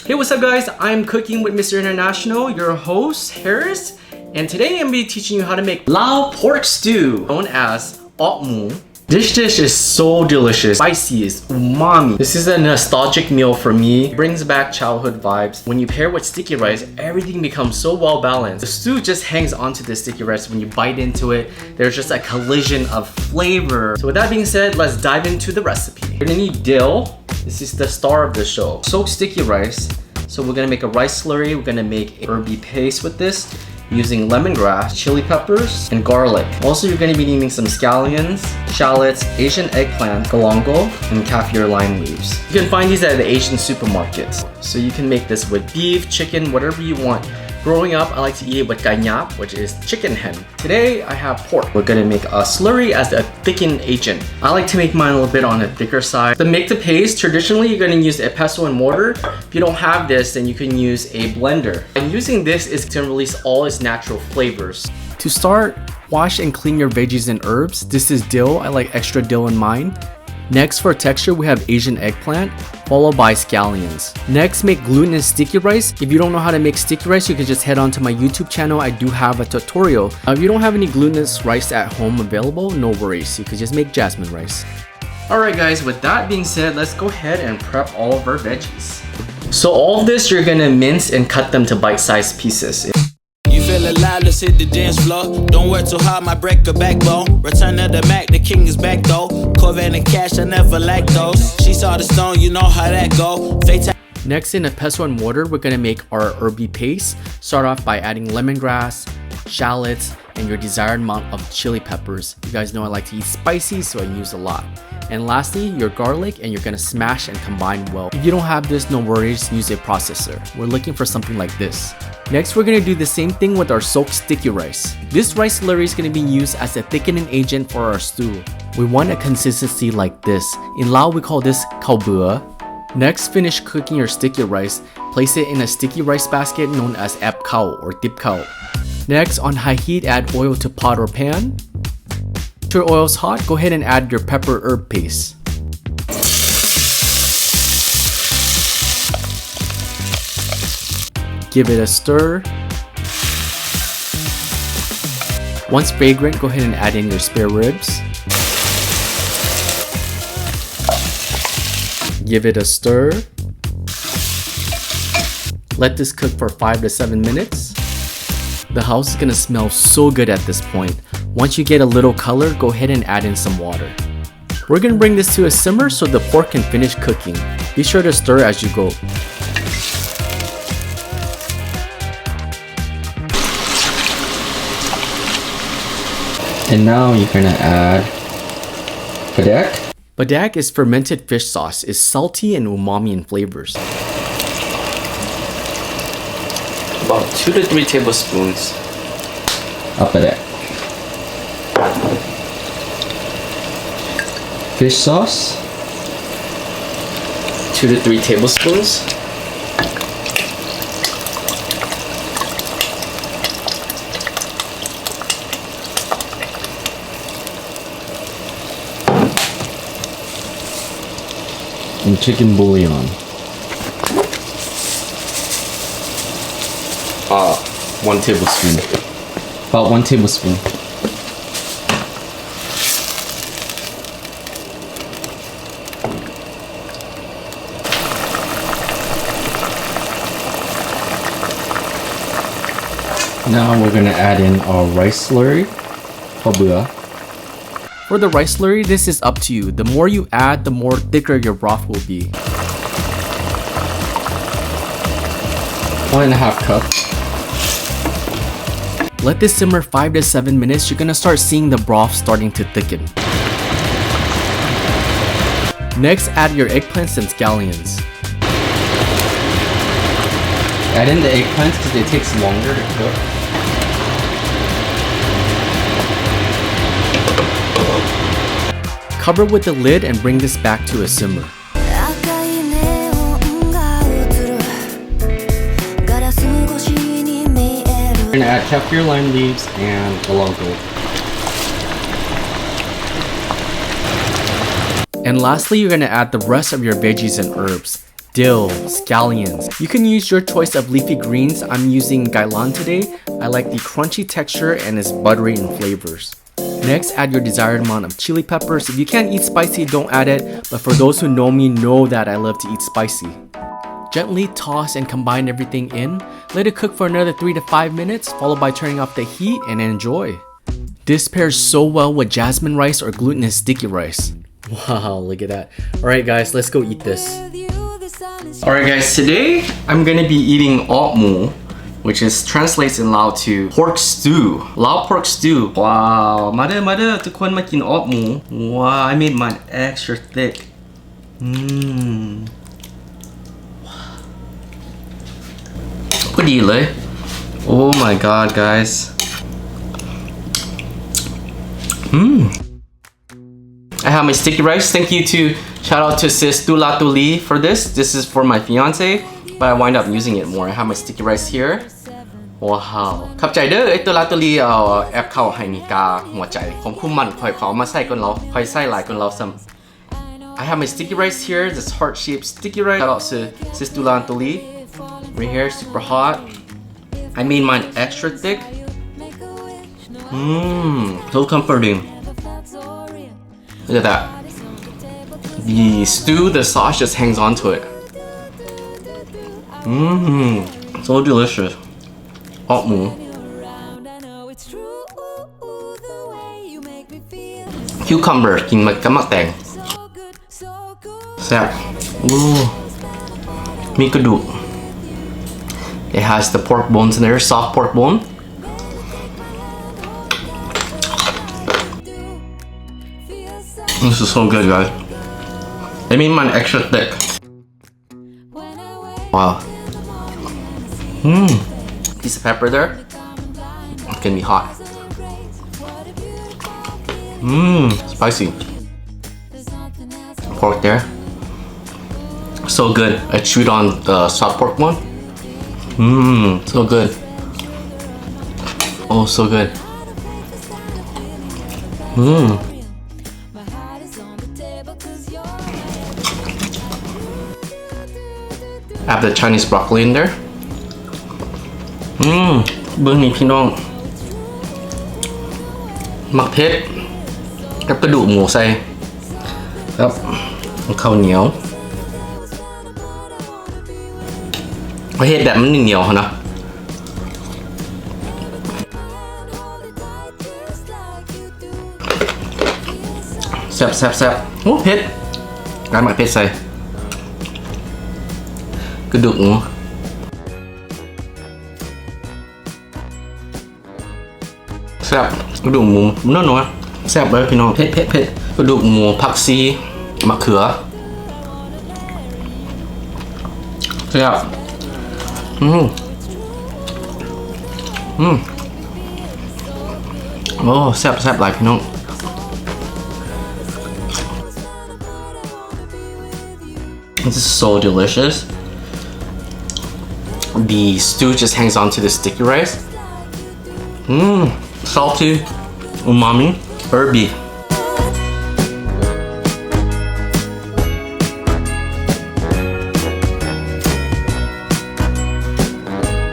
Hey, what's up guys? I'm Cooking with Mr. International, your host, Harris. And today I'm going to be teaching you how to make Lao pork stew, known as Khmu. This dish is so delicious, spicy, it's umami. This is a nostalgic meal for me. It brings back childhood vibes. When you pair with sticky rice, everything becomes so well balanced. The stew just hangs onto the sticky rice. When you bite into it, there's just a collision of flavor. So with that being said, let's dive into the recipe. You're gonna need dill. This is the star of the show. Soak sticky rice. So we're gonna make a rice slurry. We're gonna make a herby paste with this, using lemongrass, chili peppers, and garlic. Also, you're going to be needing some scallions, shallots, Asian eggplant, galangal, and kaffir lime leaves. You can find these at the Asian supermarkets. So you can make this with beef, chicken, whatever you want. Growing up, I like to eat it with ganyap, which is chicken hen. Today, I have pork. We're gonna make a slurry as a thickened agent. I like to make mine a little bit on the thicker side. To make the paste, traditionally, you're gonna use a pestle and mortar. If you don't have this, then you can use a blender. And using this is to release all its natural flavors. To start, wash and clean your veggies and herbs. This is dill. I like extra dill in mine. Next, for texture, we have Asian eggplant, followed by scallions. Next, make glutinous sticky rice. If you don't know how to make sticky rice, you can just head on to my YouTube channel. I do have a tutorial. If you don't have any glutinous rice at home available, no worries. You could just make jasmine rice. Alright guys, with that being said, let's go ahead and prep all of our veggies. So all of this, you're gonna mince and cut them to bite-sized pieces. Feel alive, let's hit the dance floor. Don't work too hard, might break a backbone. Return to the Mac, the king is back though. Corvette and cash, I never lack those. She saw the stone, you know how that go. Next, in a pestle and mortar, we're gonna make our herby paste. Start off by adding lemongrass, shallots, and your desired amount of chili peppers. You guys know I like to eat spicy, so I use a lot. And lastly, your garlic, and you're gonna smash and combine well. If you don't have this, no worries, use a processor. We're looking for something like this. Next, we're gonna do the same thing with our soaked sticky rice. This rice slurry is gonna be used as a thickening agent for our stew. We want a consistency like this. In Lao, we call this khao bua. Next, finish cooking your sticky rice. Place it in a sticky rice basket known as ep khao or tip khao. Next, on high heat, add oil to pot or pan. Once your oil is hot, go ahead and add your pepper herb paste. Give it a stir. Once fragrant, go ahead and add in your spare ribs. Give it a stir. Let this cook for 5 to 7 minutes. The house is gonna smell so good at this point. Once you get a little color, go ahead and add in some water. We're gonna bring this to a simmer so the pork can finish cooking. Be sure to stir as you go. And now you're gonna add badak. Badak is fermented fish sauce. It's salty and umami in flavors. About 2 to 3 tablespoons of badak. Fish sauce. 2 to 3 tablespoons. And chicken bouillon. 1 tablespoon. About 1 tablespoon. Now we're gonna add in our rice slurry, khao. For the rice slurry, this is up to you. The more you add, the more thicker your broth will be. 1.5 cups. Let this simmer 5 to 7 minutes. You're gonna start seeing the broth starting to thicken. Next, add your eggplants and scallions. Add in the eggplants because it takes longer to cook. Cover with the lid and bring this back to a simmer. We're gonna add kaffir lime leaves and galangal. And lastly, you're gonna add the rest of your veggies and herbs. dill, scallions. You can use your choice of leafy greens. I'm using gailan today. I like the crunchy texture and it's buttery in flavors. Next, add your desired amount of chili peppers. If you can't eat spicy, don't add it, but for those who know me know that I love to eat spicy. Gently toss and combine everything in. Let it cook for another 3 to 5 minutes, followed by turning off the heat and enjoy. This pairs so well with jasmine rice or glutinous sticky rice. Wow, look at that. Alright guys, let's go eat this. Alright guys, today I'm gonna be eating Khmu, which translates in Lao to pork stew. Lao pork stew. Wow, mother, to kon ma kin Khmu. Wow, I made mine extra thick. Oh my god, guys. I have my sticky rice. Thank you to shout out to sis Tula Tuli for this. This is for my fiance, but I wind up using it more. I have my sticky rice here. Wow. ขับใจเด้อไอ้ตัวลาตัวลีเอาแอปเข้าให้นิกาหัวใจของคู่มันค่อยขอมาใส่กันเราค่อยใส่หลายกันเราซ้ำ I have my sticky rice here. This heart-shaped sticky rice. Shout out to sis Tula Tuli. Right here, super hot. I made mine extra thick. So comforting. Look at that. The stew, the sauce just hangs onto it. So delicious. Khmu. Cucumber กินกับมะแตงแซ่บมีกระดูก It has the pork bones in there, soft pork bone. This is so good, guys. I made mine extra thick. Wow. Piece of pepper there. It's gonna be hot. Spicy. Pork there. So good. I chewed on the soft pork one. So good. Oh, so good. I have the Chinese broccoli in there. เบื้องนี้พี่น้องมักเผ็ดกับกระดูกหมูใส่ครับข้าวเหนียวเห็ดแบบมันเหนียวๆนะแซ่บโอ้เผ็ดการหมักเผ็ดใส่กระดูกหมูแซ่บกระดูกหมูนัวๆแซ่บเลยพี่น้องเผ็ดกระดูกหมูผักชีมะเขือแซ่บโอ้แซ่บหลายพี่น้อง This is so delicious. The stew just hangs onto the sticky rice. Salty umami herby.